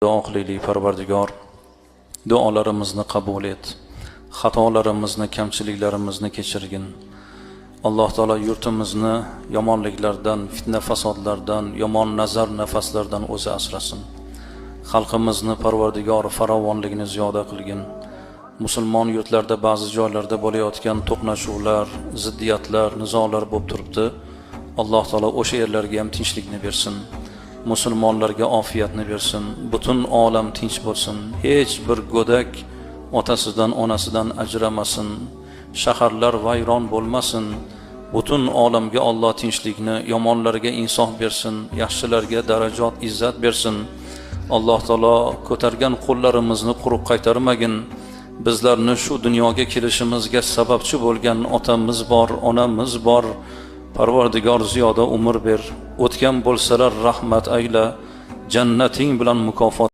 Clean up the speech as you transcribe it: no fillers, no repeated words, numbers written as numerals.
Duo qilaylik, Parvardigor, duolarimizni qabul et. Xatolarimizni, kamchiliklarimizni kechirgin. Alloh taolo yurtimizni yomonliklardan, fitna fasodlardan, yomon nazar nafaslardan o'zi asrasin. Xalqimizni Parvardigor farovonligini ziyoda qilgin. Musulmon yurtlarda ba'zi joylarda bo'layotgan to'qnashuvlar, ziddiyatlar, nizolar bo'lib turibdi. Alloh taolo o'sha yerlarga ham tinchlikni bersin. Musulmonlarga ofiyatni bersin. Butun olam tinch bo'lsin. Hech bir go'dak otasidan, onasidan ajramasin. Shaharlar vayron bo'lmasin. Butun olamga Alloh tinchlikni, yomonlarga insof bersin, yaxshilarga darajat, izzat bersin. Alloh taolo ko'targan qo'llarimizni quruq qaytarmagin. Bizlarni shu dunyoga kelishimizga sababchi bo'lgan otamiz bor, onamiz bor. Parvardigor ziyoda umr ber. O'tgan bo'lsalar rahmat ayla. Jannating bilan mukofot